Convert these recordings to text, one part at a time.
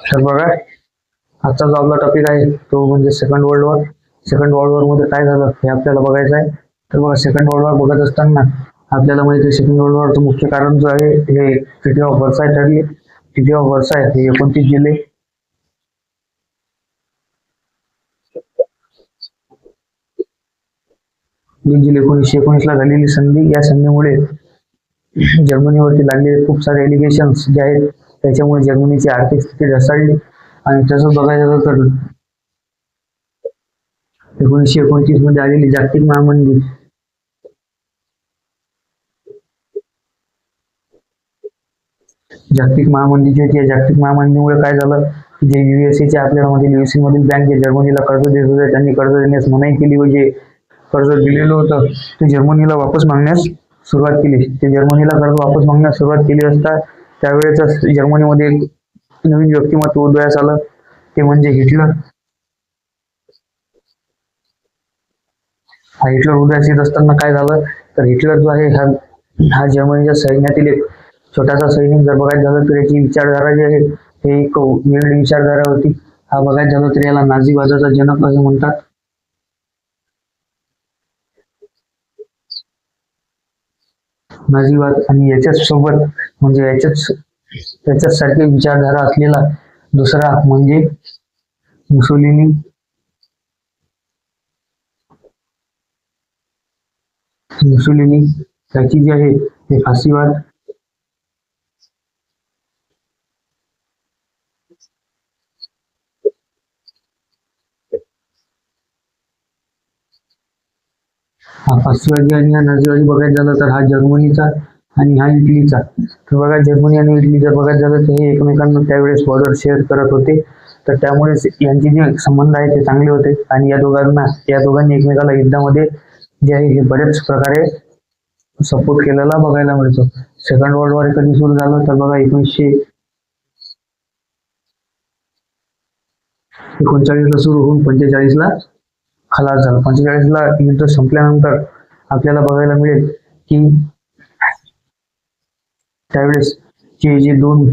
तर बघा, आजचा जो आपला टॉपिक आहे तो म्हणजे second world war. Second world war मध्ये काय झालं हे आपल्याला बघायचं आहे. तर बघा, सेकंड वर्ल्ड वॉर बघत असताना आपल्याला माहिती आहे सेकंड वर्ल्ड वॉरचं मुख्य कारण जो आहे हे ट्रिटी ऑफ वर्साय ठरली. ट्रिटी ऑफ वर्साय हे 29 जुलै 1919 ला झालेली संधी. या संधीमुळे जर्मनीवरती लागलेले खूप सारे एलिगेशन्स जे आहेत त्याच्यामुळे जर्मनीची आर्थिक स्थिती ढासळली. आणि तसं बघायला गेलं तर 1929 मध्ये आलेली जागतिक महामंदी जागतिक महामंदी जी होती, या जागतिक महामंदीमुळे काय झालं की जे युएसए आपल्याला मधील युएसए मधील बँक जे जर्मनीला कर्ज देत होते त्यांनी कर्ज देण्यास मनाई केली व जे कर्ज दिलेलं होतं ते जर्मनीला वापस मागण्यास सुरुवात केली. ते जर्मनीला कर्ज वापस मागण्यास सुरुवात केली असता त्यावेळेस जर्मनीमध्ये एक नवीन व्यक्तिमत्व उदयास आलं, ते म्हणजे हिटलर. हा हिटलर उदयास येत असताना काय झालं तर हिटलर जो आहे हा हा जर्मनीच्या सैन्यातील एक छोटासा सैनिक. जर बघायचं झालं तर याची विचारधारा जी आहे ते एक वेगळी विचारधारा होती. हा बघायचं झालं तर याला नाझीवादाचा जनक असं म्हणतात. नाझीवाद आणि याच्याच सोबत म्हणजे याच्याच सारखी विचारधारा असलेला दुसरा म्हणजे मुसोलिनी. मुसोलिनी त्याची जी आहे ते फाशीवाद. हा फाशीवादी आणि हा नाझीवादी बघायचं झालं तर हा जर्मनीचा आणि हा इटलीचा. तर बघा, जर्मनी आणि इटली जर बघायचं झालं तर हे एकमेकांना त्यावेळेस बॉर्डर शेअर करत होते. तर त्यामुळेच यांचे जे संबंध आहेत ते चांगले होते आणि या दोघांनी एकमेकाला युद्धामध्ये जे आहे हे बरेच प्रकारे सपोर्ट केलेला बघायला मिळतो. सेकंड वर्ल्ड वॉर कधी सुरू झालं तर बघा 1939 ला सुरू होऊन 45 ला खलास झाला. 45 ला युद्ध संपल्यानंतर आपल्याला बघायला मिळेल की त्यावेळेस जे दोन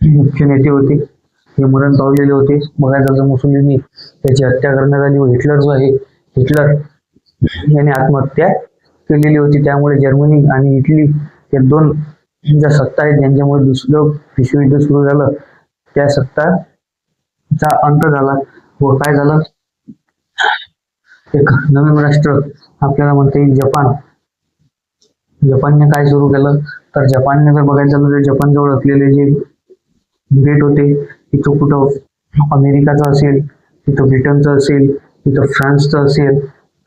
मुख्य नेते होते हे मरण पावलेले होते. बघायला झालं मुसोलिनी त्याची हत्या करण्यात आली व हिटलर जो आहे हिटलर याने आत्महत्या केलेली होती. त्यामुळे जर्मनी आणि इटली या दोन ज्या सत्ता आहेत ज्यांच्यामुळे दुसरं विश्वयुद्ध सुरू झालं त्या सत्ताचा अंत झाला. व काय झालं, एक नवीन राष्ट्र आपल्याला म्हणता येईल जपान. जपानने काय सुरू केलं तर जपानने जर बघायचं झालं तर जपान जवळ असलेले जे बेट होते तिथं कुठं अमेरिकाचं असेल, तिथं ब्रिटनचं असेल, तिथं फ्रान्सचं असेल.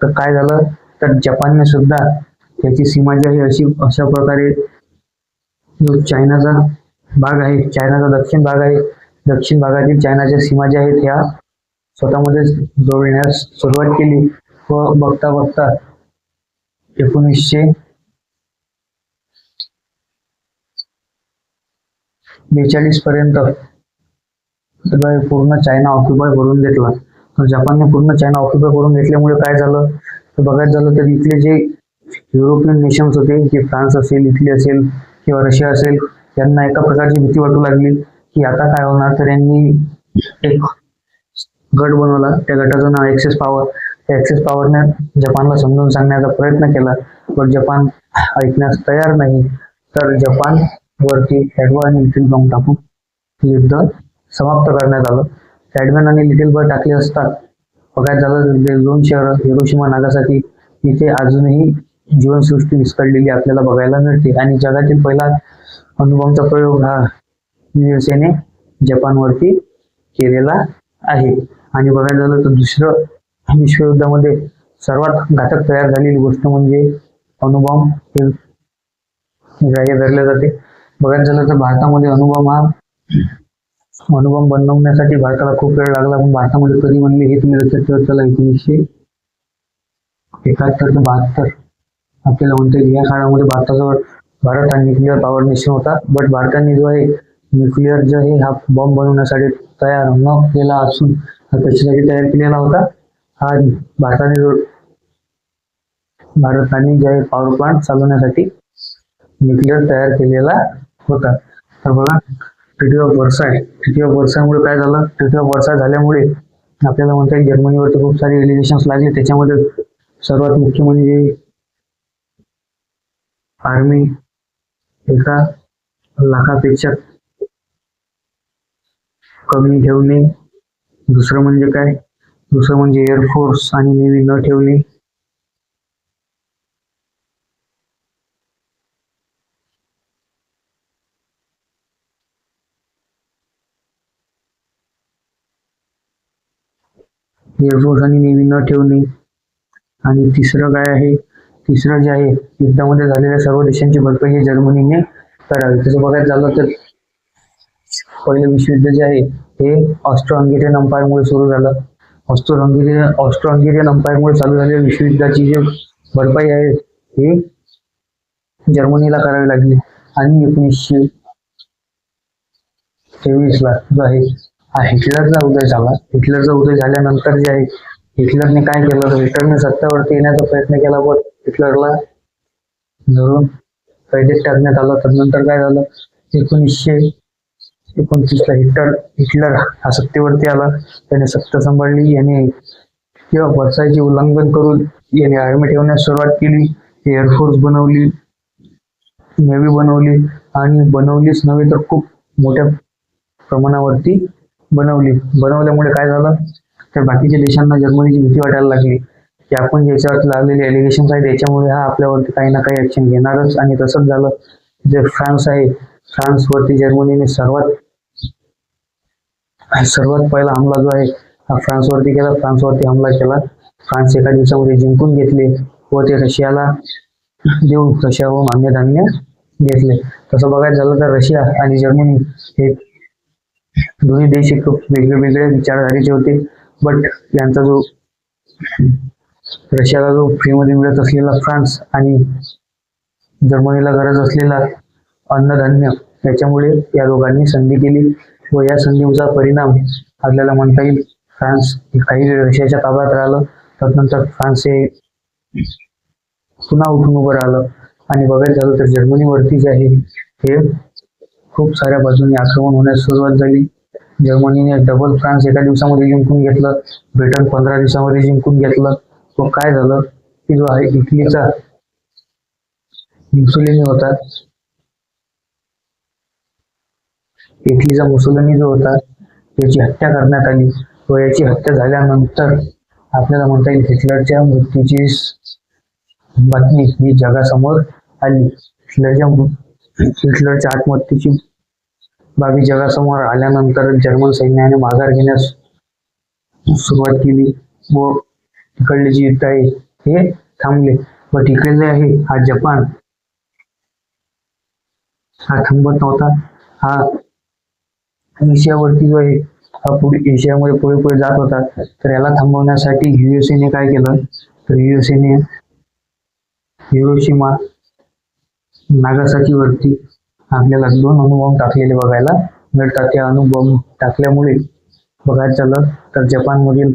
तर काय झालं तर जपानने सुद्धा त्याची सीमा जी आहे अशा प्रकारे जो चायनाचा भाग आहे, चायनाचा दक्षिण भाग आहे, दक्षिण भागातील चायनाच्या सीमा ज्या आहेत ह्या स्वतःमध्ये जोडण्यास सुरुवात केली. व बघता बघता 1942 पर्यंत पूर्ण चायना ऑक्युपाय करून घेतला. तर जपानने पूर्ण चायना ऑक्युपाय करून घेतल्यामुळे काय झालं तर बघायचं झालं तर इथले जे युरोपियन नेशन्स होते, जे फ्रान्स असेल, इटली असेल किंवा रशिया असेल, यांना एका प्रकारची भीती वाटू लागली की आता काय होणार. तर यांनी एक गट बनवला. त्या गटाचं नाव ऍक्सेस पॉवर. त्या ऍक्सेस पॉवरने जपानला समजून सांगण्याचा प्रयत्न केला पण जपान ऐकण्यास तयार नाही. तर जपान वरती ॲडवा आणि लिटिल बॉम्ब टाकून युद्ध समाप्त करण्यात आलं. ॲडमॅन आणि लिटिल बॉम्ब टाकले असतात बघायचं झालं ते दोन शहर हिरोशिमा नागासाकी इथे अजूनही जीवनसृष्टी विस्कळलेली आपल्याला बघायला मिळते. आणि जगातील पहिला अणुबॉम्बचा प्रयोग हा युएसएने जपानवरती केलेला आहे. आणि बघायला झालं तर दुसरं विश्वयुद्धामध्ये सर्वात घातक तयार झालेली गोष्ट म्हणजे अणुबॉम्ब हे ग्राह्य धरले जाते. बघायला झालं तर भारतामध्ये अणुबॉम्ब बनवण्यासाठी भारताला खूप वेळ लागला. पण भारतामध्ये कधी बनले हे तुम्ही लक्षात ठेवत चला. 1971 ते 72 आपल्याला म्हणता येईल या काळामध्ये भारत हा न्यूक्लिअर पॉवर नेशन होता. बट भारताने जो आहे न्यूक्लिअर जो आहे हा बॉम्ब बनवण्यासाठी तयार न केला असून त्याच्यासाठी तयार केलेला होता. हा भारताने जे आहे पॉवर प्लांट चालवण्यासाठी न्यूक्लिअर तयार केलेला होता. तर बघा, ट्रिटी ऑफ वर्साय तृतीय वर्षामुळे काय झालं, तृतीय वर्षा झाल्यामुळे आपल्याला म्हणता येईल जर्मनीवरती खूप सारे एलिगेशन्स लागले. त्याच्यामध्ये सर्वात मुख्य म्हणजे आर्मी 1,00,000पेक्षा कमी ठेवणे. दुसरं म्हणजे काय, दुसरं म्हणजे एअरफोर्स आणि नेव्ही न ठेवणे. एअरफोर्स आणि नेव्ही न ठेवणे. आणि तिसरं काय आहे, तिसरं जे आहे, युद्धामध्ये झालेल्या सर्व देशांची भरपाई ही जर्मनीने करावी. तसं बघायचं झालं तर पहिलं विश्वयुद्ध जे आहे हे ऑस्ट्रो हंगेरियन एम्पायरमुळे सुरू झालं. ऑस्ट्रो हंगेरियन एम्पायरमुळे चालू झालेल्या विश्वयुद्धाची जी भरपाई आहे हे जर्मनीला करावी लागली. आणि 1923ला जो आहे हा हिटलरचा उदय झाला. हिटलरचा उदय झाल्यानंतर जे आहे हिटलरने काय केलं, तर हिटलरने सत्तेवरती येण्याचा प्रयत्न केला, पण हिटलरला धरून कैदेत टाकण्यात आलं. त्यानंतर काय झालं, 1929ला हिटलर हा सत्तेवरती आला. त्याने सत्ता सांभाळली. याने किंवा वर्षाचे उल्लंघन करून याने आर्मी ठेवण्यास सुरुवात केली. एअरफोर्स बनवली, नेव्ही बनवली, आणि बनवलीच नव्हे तर खूप मोठ्या प्रमाणावरती बनवल्यामुळे काय झालं, तर बाकीच्या देशांना जर्मनीची भीती वाटायला लागली की आपण ज्याच्यावरती लागलेले एलिगेशन्स आहेत त्याच्यामुळे हा आपल्यावरती काही ना काही ऍक्शन घेणारच. आणि तसंच झालं. जे फ्रान्स आहे, फ्रान्सवरती जर्मनीने सर्वात पहिला हमला जो आहे हा फ्रान्सवरती केला. फ्रान्सवरती हमला केला. फ्रान्स एका दिवसामध्ये जिंकून घेतले व ते रशियाला देऊन रशियाहून अन्नधान्य घेतले. तसं बघायचं झालं तर रशिया आणि जर्मनी हे दोन्ही देश खूप वेगवेगळ्या विचारधारेचे होते. बट यांचा जो रशियाला जो फ्रीमध्ये मिळत असलेला फ्रान्स आणि जर्मनीला गरज असलेला अन्नधान्य, त्याच्यामुळे या दोघांनी संधी केली व या संधीचा परिणाम आपल्याला म्हणता येईल फ्रान्स काही वेळ रशियाच्या ताब्यात राहिलं. त्यानंतर फ्रान्स हे पुन्हा उठून उभं राहिलं. आणि बघायचं झालं तर जर्मनीवरती जे आहे हे खूप साऱ्या बाजूने आक्रमण होण्यास सुरुवात झाली. जर्मनीने डबल फ्रान्स एका दिवसामध्ये जिंकून घेतलं. ब्रिटन 15 दिवसामध्ये जिंकून घेतलं. व काय झालं की जो आहे इटलीचा मुसोलिनी होता, इटलीचा मुसोलिनी जो होता याची हत्या करण्यात आली. व याची हत्या झाल्यानंतर आपल्याला म्हणता येईल हिटलरच्या मृत्यूची बातमी ही जगासमोर आली. हिटलरच्या आत्महत्येची बाबी जगासमोर आल्यानंतर जर्मन सैन्याने माघार घेण्यास सुरुवात केली व तिकडले जे युद्ध आहे हे थांबले. व तिकडे जे आहे हा जपान हा थांबत नव्हता. हा एशियावरती जो आहे हा एशियामध्ये पुढे जात होता. तर याला थांबवण्यासाठी युएसएने काय केलं, तर युएसएने हिरोशिमा नागासाकी वरती आपल्याला 2 अणुबॉम्ब टाकलेले बघायला मिळतात. त्या अणुबॉम्ब टाकल्यामुळे बघायचं झालं तर जपानमधील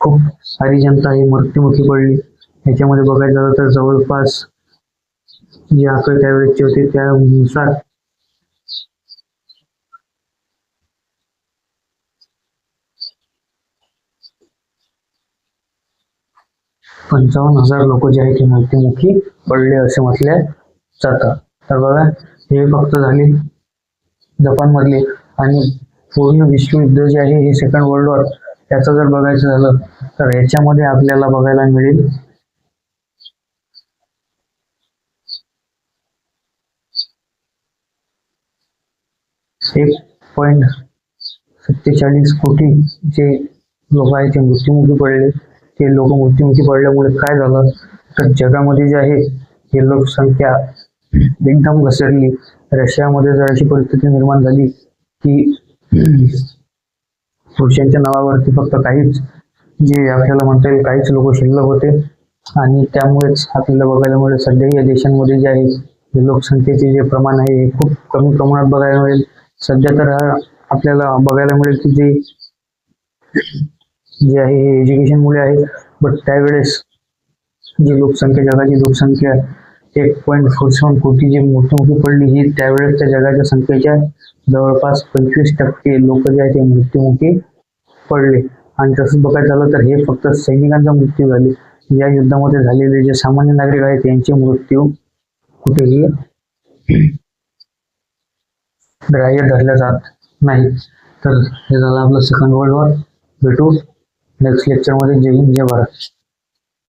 खूप सारी जनता ही मृत्युमुखी पडली. याच्यामध्ये बघायचं झालं तर जवळपास जे आकडे त्यावेळेचे होते त्यानुसार 55,000 लोक जे आहेत ते मृत्युमुखी पडले असे म्हटले जातं. तर बघा हे फक्त झाले जपानमधले. आणि पूर्ण विश्वयुद्ध जे आहे हे सेकंड वर्ल्ड वॉर त्याचं जर बघायचं झालं तर याच्यामध्ये आपल्याला बघायला मिळेल 1.47 कोटी जे लोक आहेत ते मृत्युमुखी पडले. ते लोक मृत्युमुखी पडल्यामुळे काय झालं, तर जगामध्ये जे आहे हे लोकसंख्या एकदम घसरली. रशियामध्ये जर अशी परिस्थिती निर्माण झाली की पुरुषांच्या नावावरती फक्त काहीच जे आपल्याला म्हणता येईल काहीच लोक शिल्लक होते. आणि त्यामुळेच आपल्याला बघायला मिळेल सध्या या देशांमध्ये जे आहे हे लोकसंख्येचे जे प्रमाण आहे हे खूप कमी प्रमाणात बघायला मिळेल. सध्या तर आपल्याला बघायला मिळेल की जे आहे हे एज्युकेशनमुळे आहे. बट त्यावेळेस जी लोकसंख्या, जगाची लोकसंख्या 1.47 कोटी जे मृत्युमुखी पडली, ही त्यावेळेसच्या जगाच्या संख्येच्या जवळपास 25% लोक जे आहे ते मृत्युमुखी पडले. आणि तसंच बघायचं झालं तर हे फक्त सैनिकांचा मृत्यू झाले. या युद्धामध्ये झालेले जे सामान्य नागरिक आहेत त्यांचे मृत्यू कुठेही ग्राह्य धरल्या जात नाही. तर हे झालं आपलं सेकंड वर्ल्ड वॉर. भेटू नेक्स्ट लेक्चरमध्ये. जय हिंद, जय भारत.